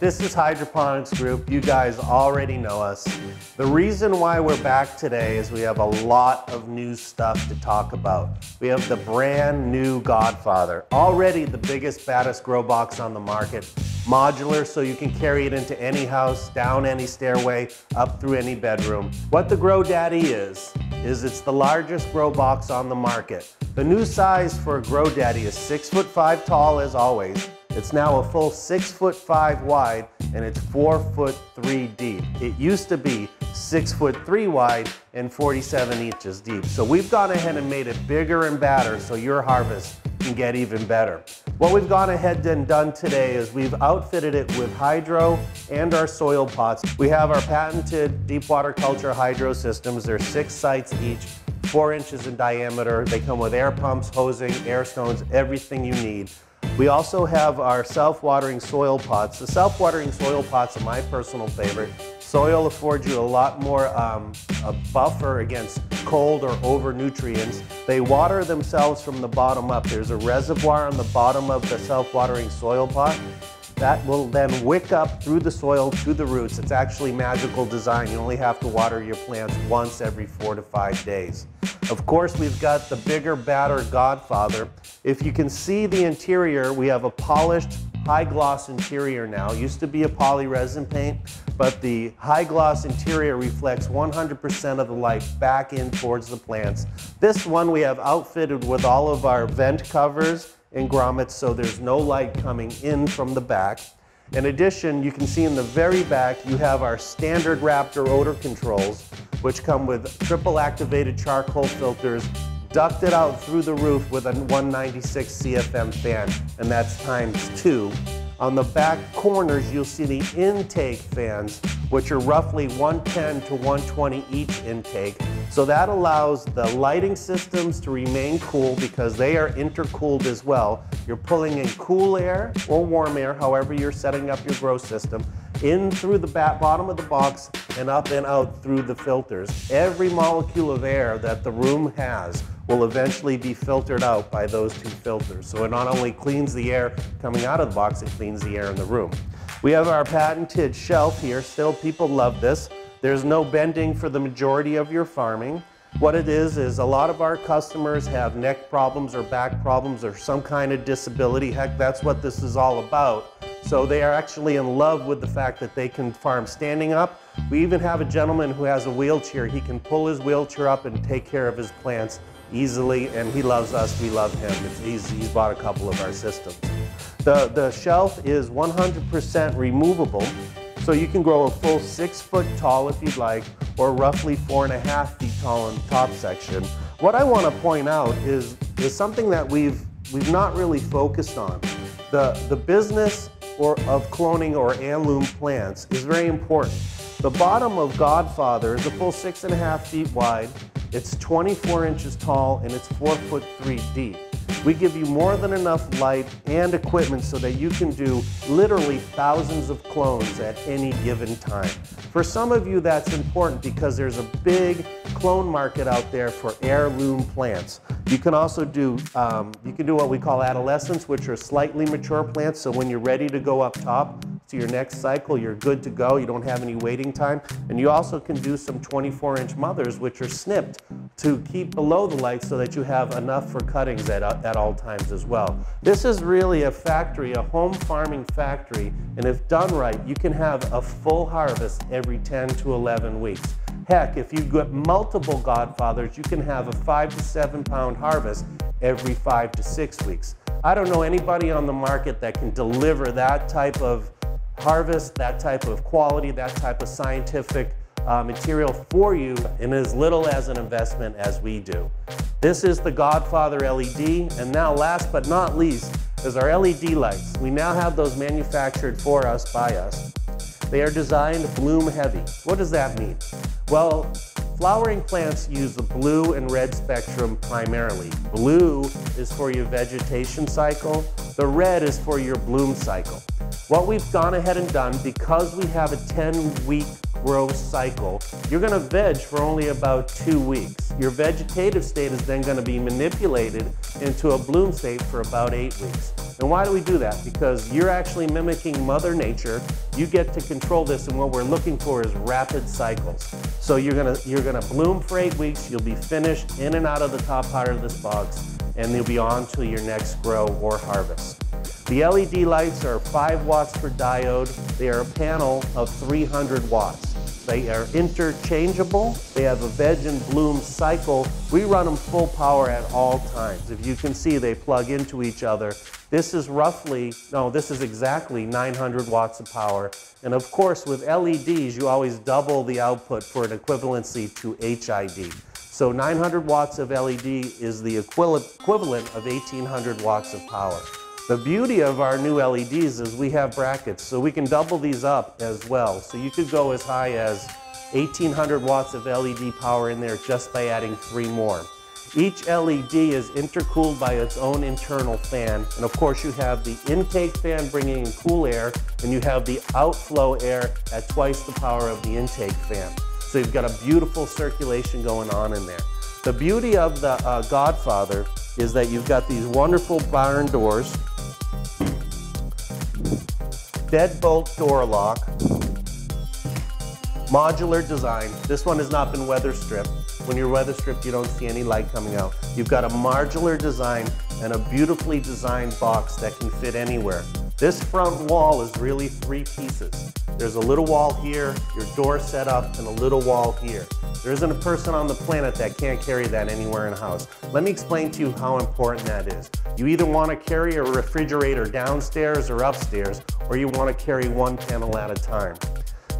This is Hydroponics Group. You guys already know us. The reason why we're back today is we have a lot of new stuff to talk about. We have the brand new Godfather, already the biggest, baddest grow box on the market. Modular, so you can carry it into any house, down any stairway, up through any bedroom. What the Grow Daddy is it's the largest grow box on the market. The new size for a Grow Daddy is 6'5" tall as always. It's now a full 6'5" wide and it's 4'3" deep. It used to be 6'3" wide and 47 inches deep. So we've gone ahead and made it bigger and badder so your harvest can get even better. What we've gone ahead and done today is we've outfitted it with hydro and our soil pots. We have our patented deep water culture hydro systems. There's 6 sites each, 4 inches in diameter. They come with air pumps, hosing, air stones, everything you need. We also have our self-watering soil pots. The self-watering soil pots are my personal favorite. Soil affords you a lot more a buffer against cold or over nutrients. They water themselves from the bottom up. There's a reservoir on the bottom of the self-watering soil pot that will then wick up through the soil to the roots. It's actually magical design. You only have to water your plants once every 4 to 5 days. Of course, we've got the bigger, badder Godfather. If you can see the interior, we have a polished high gloss interior now. It used to be a poly resin paint, but the high gloss interior reflects 100% of the light back in towards the plants. This one we have outfitted with all of our vent covers and grommets, so there's no light coming in from the back. In addition, you can see in the very back, you have our standard Raptor odor controls, which come with triple activated charcoal filters, ducted out through the roof with a 196 CFM fan, and that's ×2. On the back corners, you'll see the intake fans, which are roughly 110 to 120 each intake. So that allows the lighting systems to remain cool because they are intercooled as well. You're pulling in cool air or warm air, however you're setting up your grow system, in through the bottom of the box and up and out through the filters. Every molecule of air that the room has will eventually be filtered out by those 2 filters. So it not only cleans the air coming out of the box, it cleans the air in the room. We have our patented shelf here. Still, people love this. There's no bending for the majority of your farming. What it is a lot of our customers have neck problems or back problems or some kind of disability. Heck, that's what this is all about. So they are actually in love with the fact that they can farm standing up. We even have a gentleman who has a wheelchair. He can pull his wheelchair up and take care of his plants easily, and he loves us, we love him. He's bought a couple of our systems. The shelf is 100% removable, so you can grow a full 6 foot tall if you'd like, or roughly 4.5 feet tall in the top section. What I want to point out is something that we've not really focused on. The business of cloning or heirloom plants is very important. The bottom of Godfather is a full 6.5 feet wide. It's 24 inches tall and it's 4'3" deep. We give you more than enough light and equipment so that you can do literally thousands of clones at any given time. For some of you, that's important because there's a big clone market out there for heirloom plants. You can also do, what we call adolescents, which are slightly mature plants. So when you're ready to go up top to your next cycle, you're good to go. You don't have any waiting time. And you also can do some 24-inch mothers, which are snipped to keep below the light so that you have enough for cuttings at all times as well. This is really a factory, a home farming factory, and if done right, you can have a full harvest every 10 to 11 weeks. Heck, if you get multiple Godfathers, you can have a 5 to 7 pound harvest every 5 to 6 weeks. I don't know anybody on the market that can deliver that type of harvest, that type of quality, that type of scientific material for you in as little as an investment as we do. This is the Godfather LED, and now last but not least is our LED lights. We now have those manufactured for us by us. They are designed bloom heavy. What does that mean? Well, flowering plants use the blue and red spectrum primarily. Blue is for your vegetation cycle. The red is for your bloom cycle. What we've gone ahead and done, because we have a 10-week growth cycle, you're going to veg for only about 2 weeks. Your vegetative state is then going to be manipulated into a bloom state for about 8 weeks. And why do we do that? Because you're actually mimicking Mother Nature. You get to control this, and what we're looking for is rapid cycles. So you're gonna bloom for 8 weeks, you'll be finished in and out of the top part of this box, and you'll be on to your next grow or harvest. The LED lights are 5 watts per diode. They are a panel of 300 watts. They are interchangeable. They have a veg and bloom cycle. We run them full power at all times. If you can see, they plug into each other. This is exactly 900 watts of power. And of course, with LEDs, you always double the output for an equivalency to HID. So 900 watts of LED is the equivalent of 1800 watts of power. The beauty of our new LEDs is we have brackets, so we can double these up as well. So you could go as high as 1800 watts of LED power in there just by adding 3 more. Each LED is intercooled by its own internal fan, and of course you have the intake fan bringing in cool air, and you have the outflow air at twice the power of the intake fan. So you've got a beautiful circulation going on in there. The beauty of the Godfather is that you've got these wonderful barn doors, deadbolt door lock, modular design. This one has not been weather stripped. When you're weather stripped, you don't see any light coming out. You've got a modular design and a beautifully designed box that can fit anywhere. This front wall is really 3 pieces. There's a little wall here, your door set up, and a little wall here. There isn't a person on the planet that can't carry that anywhere in a house. Let me explain to you how important that is. You either want to carry a refrigerator downstairs or upstairs, or you want to carry 1 panel at a time.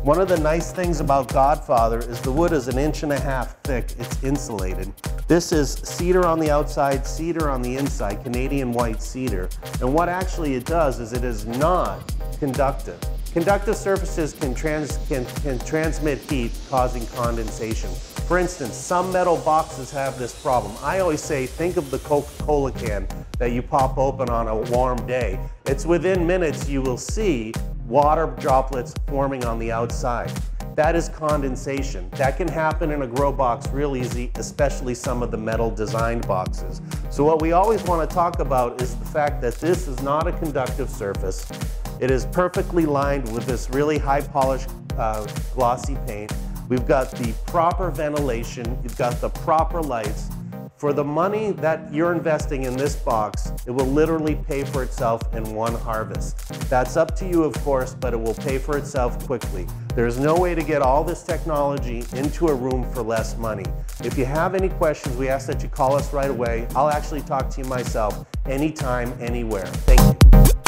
One of the nice things about Godfather is the wood is 1.5 inches thick. It's insulated. This is cedar on the outside, cedar on the inside, Canadian white cedar. And what actually it does is it is not conductive. Conductive surfaces can transmit heat, causing condensation. For instance, some metal boxes have this problem. I always say, think of the Coca-Cola can that you pop open on a warm day. It's within minutes you will see water droplets forming on the outside. That is condensation. That can happen in a grow box real easy, especially some of the metal designed boxes. So what we always want to talk about is the fact that this is not a conductive surface. It is perfectly lined with this really high polished glossy paint. We've got the proper ventilation, you've got the proper lights. For the money that you're investing in this box, it will literally pay for itself in 1 harvest. That's up to you, of course, but it will pay for itself quickly. There's no way to get all this technology into a room for less money. If you have any questions, we ask that you call us right away. I'll actually talk to you myself anytime, anywhere. Thank you.